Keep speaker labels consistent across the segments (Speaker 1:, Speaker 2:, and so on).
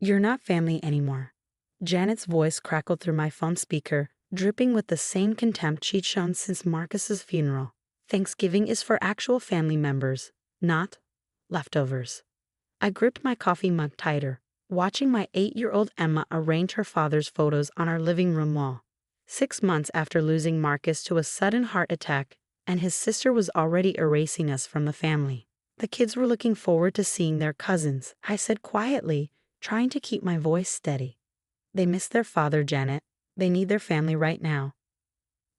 Speaker 1: You're not family anymore. Janet's voice crackled through my phone speaker, dripping with the same contempt she'd shown since Marcus's funeral. Thanksgiving is for actual family members, not leftovers. I gripped my coffee mug tighter, watching my 8-year-old Emma arrange her father's photos on our living room wall. 6 months after losing Marcus to a sudden heart attack, and his sister was already erasing us from the family. The kids were looking forward to seeing their cousins, I said quietly, trying to keep my voice steady. They miss their father, Janet. They need their family right now.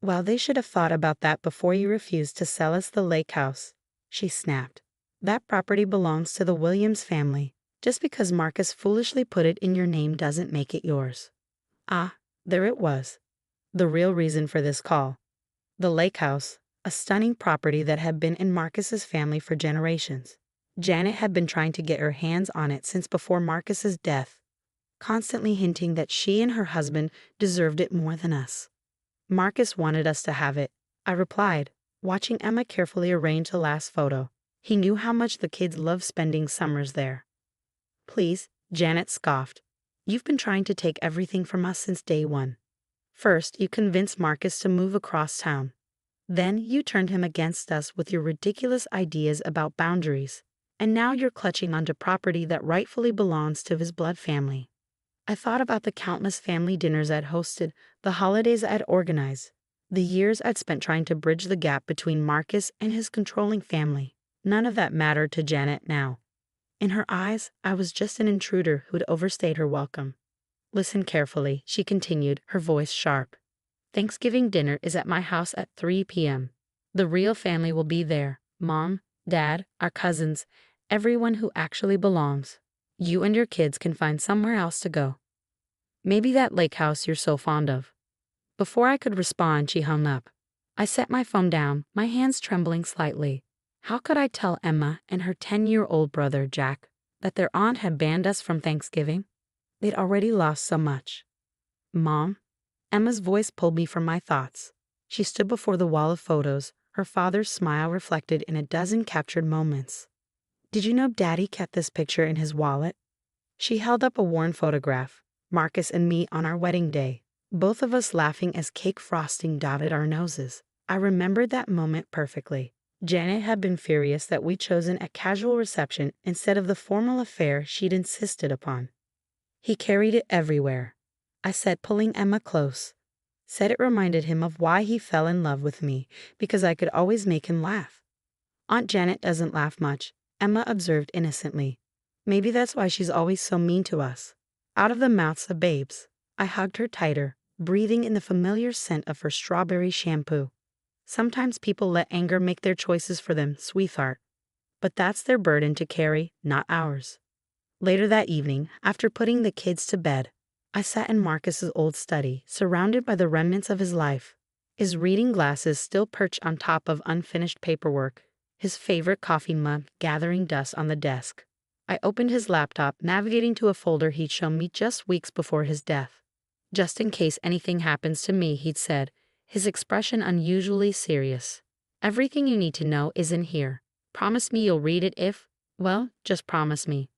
Speaker 1: Well, they should have thought about that before you refused to sell us the lake house, she snapped. That property belongs to the Williams family. Just because Marcus foolishly put it in your name doesn't make it yours. Ah, there it was. The real reason for this call. The lake house, a stunning property that had been in Marcus's family for generations. Janet had been trying to get her hands on it since before Marcus's death, constantly hinting that she and her husband deserved it more than us. Marcus wanted us to have it, I replied, watching Emma carefully arrange the last photo. He knew how much the kids loved spending summers there. Please, Janet scoffed. You've been trying to take everything from us since day one. First, you convinced Marcus to move across town. Then you turned him against us with your ridiculous ideas about boundaries. And now you're clutching onto property that rightfully belongs to his blood family. I thought about the countless family dinners I'd hosted, the holidays I'd organized, the years I'd spent trying to bridge the gap between Marcus and his controlling family. None of that mattered to Janet now. In her eyes, I was just an intruder who'd overstayed her welcome. Listen carefully, she continued, her voice sharp. Thanksgiving dinner is at my house at 3 p.m. The real family will be there. Mom, Dad, our cousins, everyone who actually belongs. You and your kids can find somewhere else to go. Maybe that lake house you're so fond of. Before I could respond, she hung up. I set my phone down, my hands trembling slightly. How could I tell Emma and her 10-year-old brother, Jack, that their aunt had banned us from Thanksgiving? They'd already lost so much. Mom? Emma's voice pulled me from my thoughts. She stood before the wall of photos, her father's smile reflected in a dozen captured moments. Did you know Daddy kept this picture in his wallet? She held up a worn photograph, Marcus and me on our wedding day, both of us laughing as cake frosting dotted our noses. I remembered that moment perfectly. Janet had been furious that we'd chosen a casual reception instead of the formal affair she'd insisted upon. He carried it everywhere, I said, pulling Emma close. Said it reminded him of why he fell in love with me, because I could always make him laugh. Aunt Janet doesn't laugh much, Emma observed innocently. Maybe that's why she's always so mean to us. Out of the mouths of babes. I hugged her tighter, breathing in the familiar scent of her strawberry shampoo. Sometimes people let anger make their choices for them, sweetheart. But that's their burden to carry, not ours. Later that evening, after putting the kids to bed, I sat in Marcus's old study, surrounded by the remnants of his life. His reading glasses still perched on top of unfinished paperwork, his favorite coffee mug gathering dust on the desk. I opened his laptop, navigating to a folder he'd shown me just weeks before his death. Just in case anything happens to me, he'd said, his expression unusually serious. Everything you need to know is in here. Promise me you'll read it if, well, just promise me.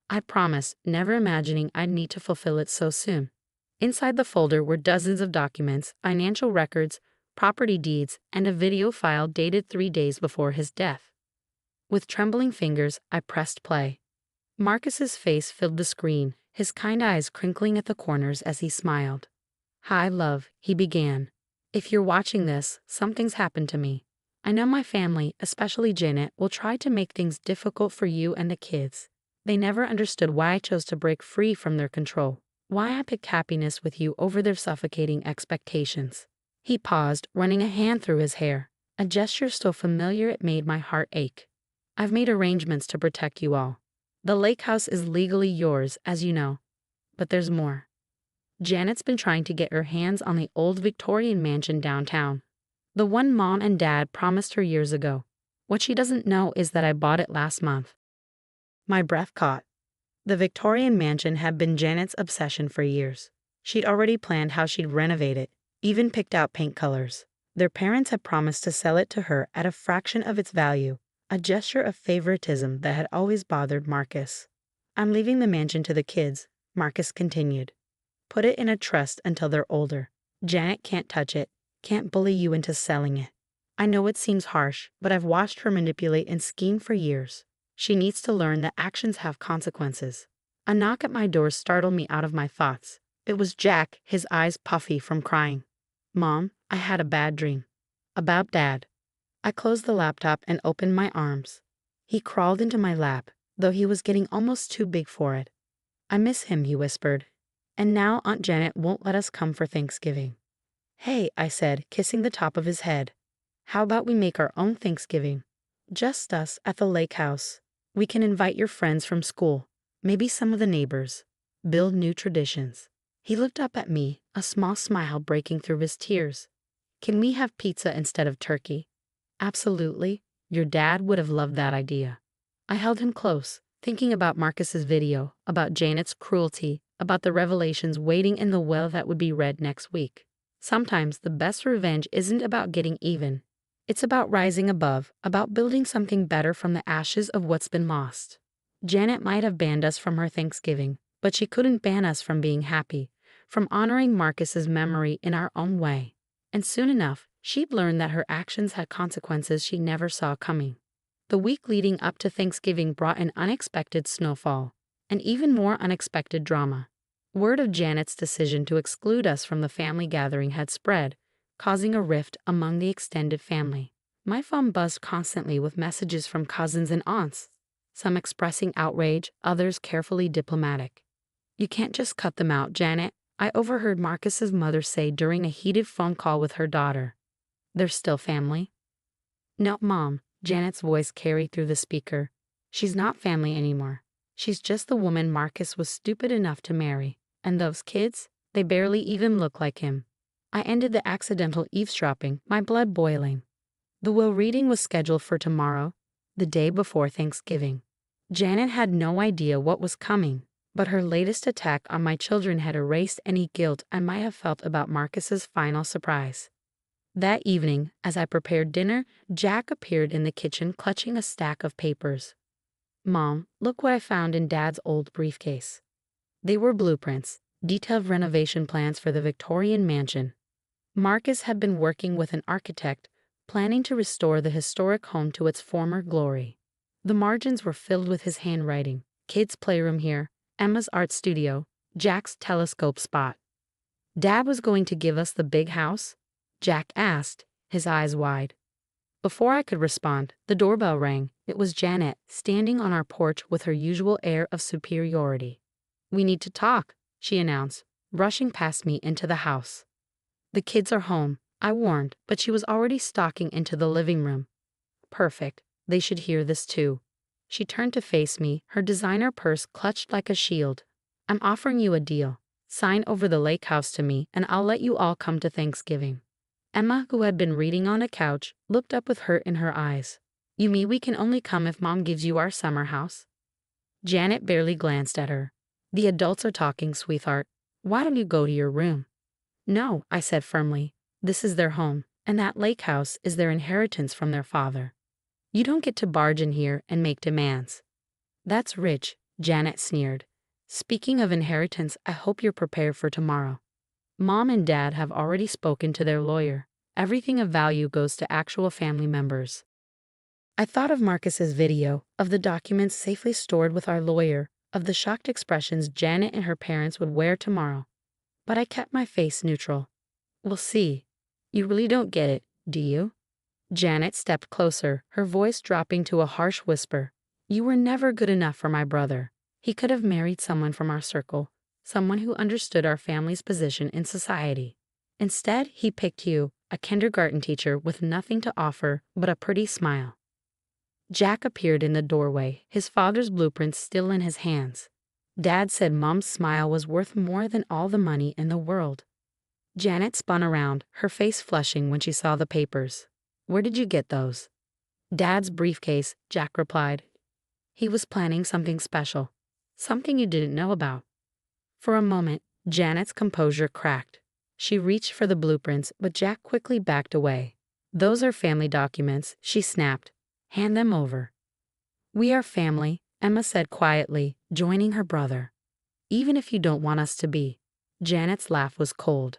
Speaker 1: I promised, never imagining I'd need to fulfill it so soon. Inside the folder were dozens of documents, financial records, property deeds, and a video file dated 3 days before his death. With trembling fingers, I pressed play. Marcus's face filled the screen, his kind eyes crinkling at the corners as he smiled. Hi, love, he began. If you're watching this, something's happened to me. I know my family, especially Janet, will try to make things difficult for you and the kids. They never understood why I chose to break free from their control, why I picked happiness with you over their suffocating expectations. He paused, running a hand through his hair, a gesture so familiar it made my heart ache. I've made arrangements to protect you all. The lake house is legally yours, as you know. But there's more. Janet's been trying to get her hands on the old Victorian mansion downtown. The one Mom and Dad promised her years ago. What she doesn't know is that I bought it last month. My breath caught. The Victorian mansion had been Janet's obsession for years. She'd already planned how she'd renovate it, even picked out paint colors. Their parents had promised to sell it to her at a fraction of its value, a gesture of favoritism that had always bothered Marcus. I'm leaving the mansion to the kids, Marcus continued. Put it in a trust until they're older. Janet can't touch it, can't bully you into selling it. I know it seems harsh, but I've watched her manipulate and scheme for years. She needs to learn that actions have consequences. A knock at my door startled me out of my thoughts. It was Jack, his eyes puffy from crying. Mom, I had a bad dream. About Dad. I closed the laptop and opened my arms. He crawled into my lap, though he was getting almost too big for it. I miss him, he whispered. And now Aunt Janet won't let us come for Thanksgiving. Hey, I said, kissing the top of his head. How about we make our own Thanksgiving? Just us at the lake house. We can invite your friends from school, maybe some of the neighbors. Build new traditions. He looked up at me, a small smile breaking through his tears. Can we have pizza instead of turkey? Absolutely. Your dad would have loved that idea. I held him close, thinking about Marcus's video, about Janet's cruelty, about the revelations waiting in the well that would be read next week. Sometimes the best revenge isn't about getting even. It's about rising above, about building something better from the ashes of what's been lost. Janet might have banned us from her Thanksgiving, but she couldn't ban us from being happy, from honoring Marcus's memory in our own way. And soon enough, she'd learn that her actions had consequences she never saw coming. The week leading up to Thanksgiving brought an unexpected snowfall, and even more unexpected drama. Word of Janet's decision to exclude us from the family gathering had spread, causing a rift among the extended family. My phone buzzed constantly with messages from cousins and aunts, some expressing outrage, others carefully diplomatic. You can't just cut them out, Janet, I overheard Marcus's mother say during a heated phone call with her daughter. They're still family? No, Mom, Janet's voice carried through the speaker. She's not family anymore. She's just the woman Marcus was stupid enough to marry. And those kids, they barely even look like him. I ended the accidental eavesdropping, my blood boiling. The will reading was scheduled for tomorrow, the day before Thanksgiving. Janet had no idea what was coming, but her latest attack on my children had erased any guilt I might have felt about Marcus's final surprise. That evening, as I prepared dinner, Jack appeared in the kitchen clutching a stack of papers. Mom, look what I found in Dad's old briefcase. They were blueprints, detailed renovation plans for the Victorian mansion. Marcus had been working with an architect, planning to restore the historic home to its former glory. The margins were filled with his handwriting: kids' playroom here, Emma's art studio, Jack's telescope spot. Dad was going to give us the big house? Jack asked, his eyes wide. Before I could respond, the doorbell rang. It was Janet, standing on our porch with her usual air of superiority. We need to talk, she announced, rushing past me into the house. The kids are home, I warned, but she was already stalking into the living room. Perfect, they should hear this too. She turned to face me, her designer purse clutched like a shield. I'm offering you a deal. Sign over the lake house to me, and I'll let you all come to Thanksgiving. Emma, who had been reading on a couch, looked up with hurt in her eyes. You mean we can only come if Mom gives you our summer house? Janet barely glanced at her. The adults are talking, sweetheart. Why don't you go to your room? No, I said firmly. This is their home, and that lake house is their inheritance from their father. You don't get to barge in here and make demands. That's rich, Janet sneered. Speaking of inheritance, I hope you're prepared for tomorrow. Mom and Dad have already spoken to their lawyer. Everything of value goes to actual family members. I thought of Marcus's video, of the documents safely stored with our lawyer, of the shocked expressions Janet and her parents would wear tomorrow. But I kept my face neutral. We'll see. You really don't get it, do you? Janet stepped closer, her voice dropping to a harsh whisper. You were never good enough for my brother. He could have married someone from our circle, someone who understood our family's position in society. Instead, he picked you, a kindergarten teacher with nothing to offer but a pretty smile. Jack appeared in the doorway, his father's blueprints still in his hands. Dad said Mom's smile was worth more than all the money in the world. Janet spun around, her face flushing when she saw the papers. Where did you get those? Dad's briefcase, Jack replied. He was planning something special, something you didn't know about. For a moment, Janet's composure cracked. She reached for the blueprints, but Jack quickly backed away. Those are family documents, she snapped. Hand them over. We are family, Emma said quietly, joining her brother. even if you don't want us to be. Janet's laugh was cold.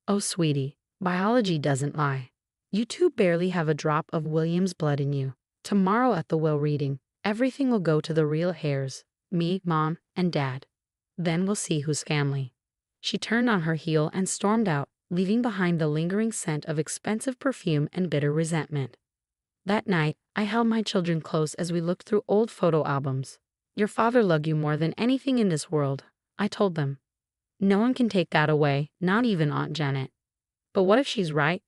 Speaker 1: Oh, sweetie, biology doesn't lie. You two barely have a drop of William's blood in you. Tomorrow at the will reading, everything will go to the real heirs, me, Mom, and Dad. Then we'll see who's family. She turned on her heel and stormed out, leaving behind the lingering scent of expensive perfume and bitter resentment. That night, I held my children close as we looked through old photo albums. Your father loved you more than anything in this world, I told them. No one can take that away, not even Aunt Janet. But what if she's right?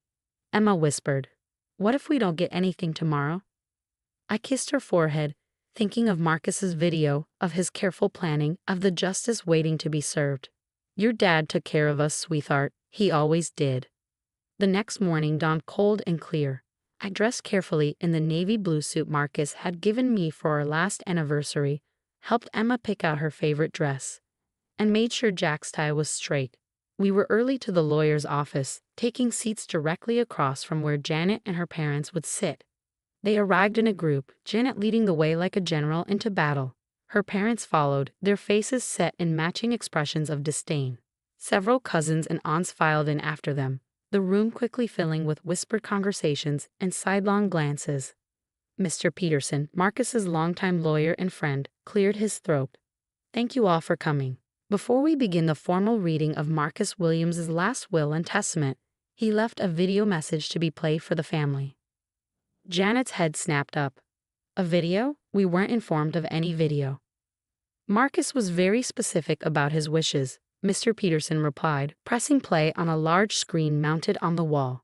Speaker 1: Emma whispered. What if we don't get anything tomorrow? I kissed her forehead, thinking of Marcus's video, of his careful planning, of the justice waiting to be served. Your dad took care of us, sweetheart. He always did. The next morning dawned cold and clear. I dressed carefully in the navy blue suit Marcus had given me for our last anniversary, helped Emma pick out her favorite dress, and made sure Jack's tie was straight. We were early to the lawyer's office, taking seats directly across from where Janet and her parents would sit. They arrived in a group, Janet leading the way like a general into battle. Her parents followed, their faces set in matching expressions of disdain. Several cousins and aunts filed in after them, the room quickly filling with whispered conversations and sidelong glances. Mr. Peterson, Marcus's longtime lawyer and friend, cleared his throat. Thank you all for coming. Before we begin the formal reading of Marcus Williams's last will and testament, he left a video message to be played for the family. Janet's head snapped up. A video? We weren't informed of any video. Marcus was very specific about his wishes, Mr. Peterson replied, pressing play on a large screen mounted on the wall.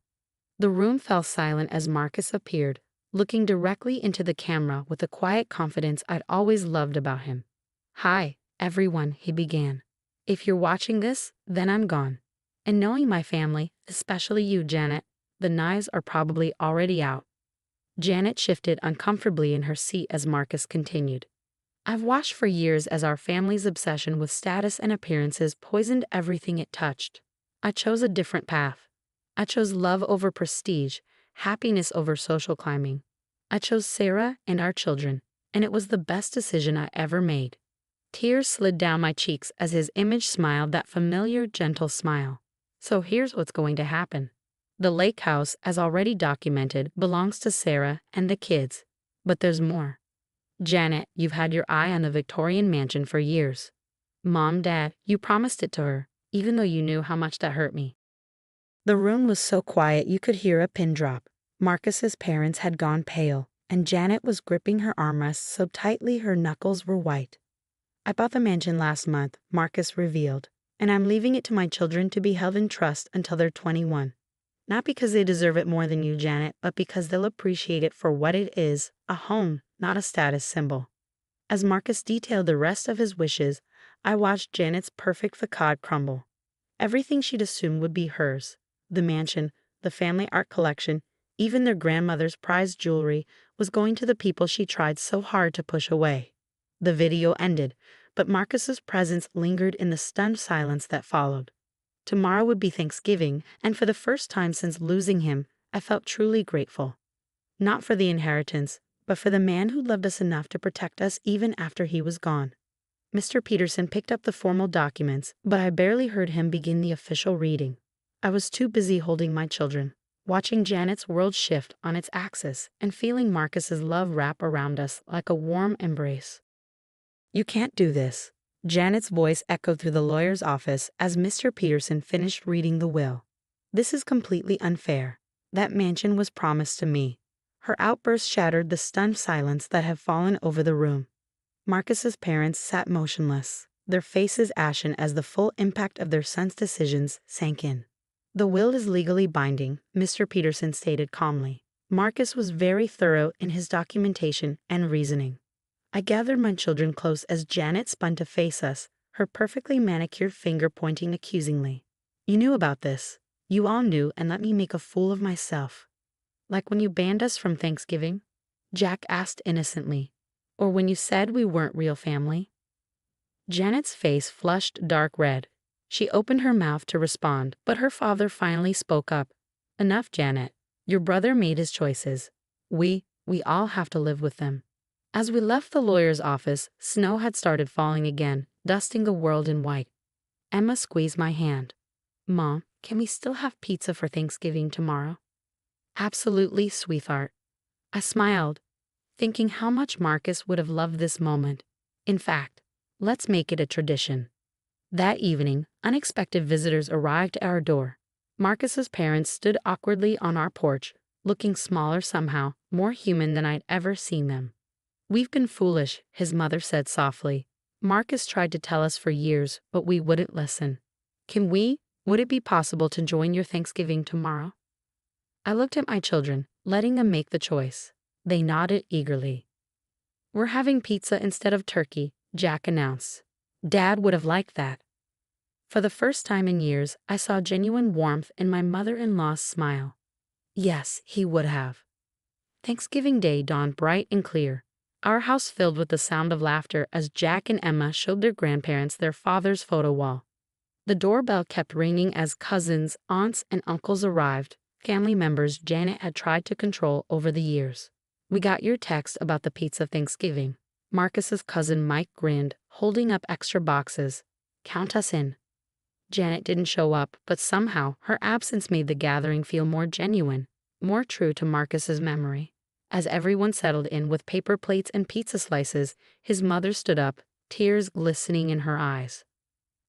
Speaker 1: The room fell silent as Marcus appeared, looking directly into the camera with the quiet confidence I'd always loved about him. Hi, everyone, he began. If you're watching this, then I'm gone. And knowing my family, especially you, Janet, the knives are probably already out. Janet shifted uncomfortably in her seat as Marcus continued. I've watched for years as our family's obsession with status and appearances poisoned everything it touched. I chose a different path. I chose love over prestige, happiness over social climbing. I chose Sarah and our children, and it was the best decision I ever made. Tears slid down my cheeks as his image smiled that familiar, gentle smile. So here's what's going to happen. The lake house, as already documented, belongs to Sarah and the kids. But there's more. Janet, you've had your eye on the Victorian mansion for years. Mom, Dad, you promised it to her, even though you knew how much that hurt me. The room was so quiet you could hear a pin drop. Marcus's parents had gone pale, and Janet was gripping her armrest so tightly her knuckles were white. I bought the mansion last month, Marcus revealed, and I'm leaving it to my children to be held in trust until they're 21. Not because they deserve it more than you, Janet, but because they'll appreciate it for what it is, a home, not a status symbol. As Marcus detailed the rest of his wishes, I watched Janet's perfect facade crumble. Everything she'd assumed would be hers, the mansion, the family art collection, even their grandmother's prized jewelry, was going to the people she tried so hard to push away. The video ended, but Marcus's presence lingered in the stunned silence that followed. Tomorrow would be Thanksgiving, and for the first time since losing him, I felt truly grateful. Not for the inheritance, but for the man who loved us enough to protect us even after he was gone. Mr. Peterson picked up the formal documents, but I barely heard him begin the official reading. I was too busy holding my children, watching Janet's world shift on its axis and feeling Marcus's love wrap around us like a warm embrace. You can't do this. Janet's voice echoed through the lawyer's office as Mr. Peterson finished reading the will. This is completely unfair. That mansion was promised to me. Her outburst shattered the stunned silence that had fallen over the room. Marcus's parents sat motionless, their faces ashen as the full impact of their son's decisions sank in. The will is legally binding, Mr. Peterson stated calmly. Marcus was very thorough in his documentation and reasoning. I gathered my children close as Janet spun to face us, her perfectly manicured finger pointing accusingly. You knew about this. You all knew and let me make a fool of myself. Like when you banned us from Thanksgiving? Jack asked innocently. Or when you said we weren't real family? Janet's face flushed dark red. She opened her mouth to respond, but her father finally spoke up. Enough, Janet. Your brother made his choices. We all have to live with them. As we left the lawyer's office, snow had started falling again, dusting the world in white. Emma squeezed my hand. Mom, can we still have pizza for Thanksgiving tomorrow? Absolutely, sweetheart. I smiled, thinking how much Marcus would have loved this moment. In fact, let's make it a tradition. That evening, unexpected visitors arrived at our door. Marcus's parents stood awkwardly on our porch, looking smaller somehow, more human than I'd ever seen them. We've been foolish, his mother said softly. Marcus tried to tell us for years, but we wouldn't listen. Would it be possible to join your Thanksgiving tomorrow? I looked at my children, letting them make the choice. They nodded eagerly. We're having pizza instead of turkey, Jack announced. Dad would have liked that. For the first time in years, I saw genuine warmth in my mother-in-law's smile. Yes, he would have. Thanksgiving Day dawned bright and clear, our house filled with the sound of laughter as Jack and Emma showed their grandparents their father's photo wall. The doorbell kept ringing as cousins, aunts, and uncles arrived, family members Janet had tried to control over the years. We got your text about the pizza Thanksgiving. Marcus's cousin Mike grinned, holding up extra boxes. Count us in. Janet didn't show up, but somehow her absence made the gathering feel more genuine, more true to Marcus's memory. As everyone settled in with paper plates and pizza slices, his mother stood up, tears glistening in her eyes.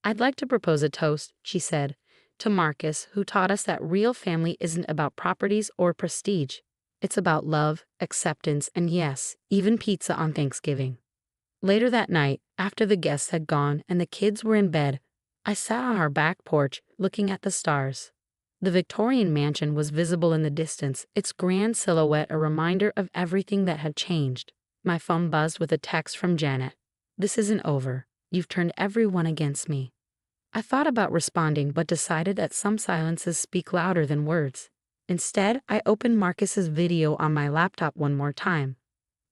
Speaker 1: I'd like to propose a toast, she said, to Marcus, who taught us that real family isn't about properties or prestige. It's about love, acceptance, and yes, even pizza on Thanksgiving. Later that night, after the guests had gone and the kids were in bed, I sat on our back porch, looking at the stars. The Victorian mansion was visible in the distance, its grand silhouette a reminder of everything that had changed. My phone buzzed with a text from Janet. This isn't over. You've turned everyone against me. I thought about responding but decided that some silences speak louder than words. Instead, I opened Marcus's video on my laptop one more time,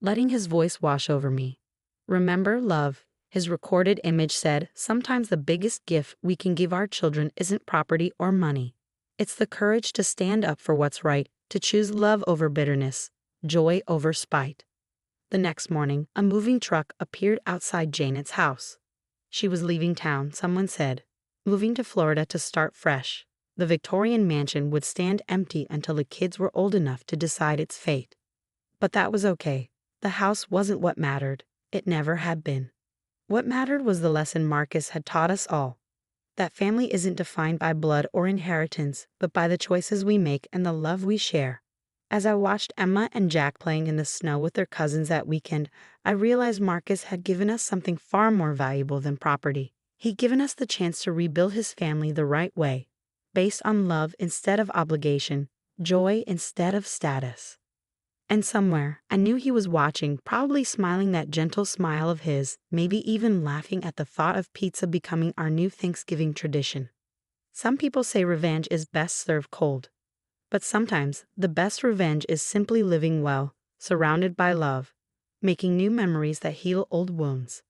Speaker 1: letting his voice wash over me. Remember, love, his recorded image said, sometimes the biggest gift we can give our children isn't property or money. It's the courage to stand up for what's right, to choose love over bitterness, joy over spite. The next morning, a moving truck appeared outside Janet's house. She was leaving town, someone said, moving to Florida to start fresh. The Victorian mansion would stand empty until the kids were old enough to decide its fate. But that was okay. The house wasn't what mattered. It never had been. What mattered was the lesson Marcus had taught us all. That family isn't defined by blood or inheritance, but by the choices we make and the love we share. As I watched Emma and Jack playing in the snow with their cousins that weekend, I realized Marcus had given us something far more valuable than property. He'd given us the chance to rebuild his family the right way, based on love instead of obligation, joy instead of status. And somewhere, I knew he was watching, probably smiling that gentle smile of his, maybe even laughing at the thought of pizza becoming our new Thanksgiving tradition. Some people say revenge is best served cold. But sometimes, the best revenge is simply living well, surrounded by love, making new memories that heal old wounds.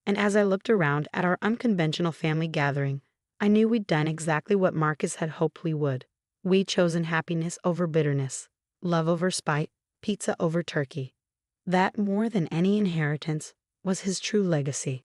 Speaker 1: And as I looked around at our unconventional family gathering, I knew we'd done exactly what Marcus had hoped we would. We'd chosen happiness over bitterness, love over spite, pizza over turkey. That, more than any inheritance, was his true legacy.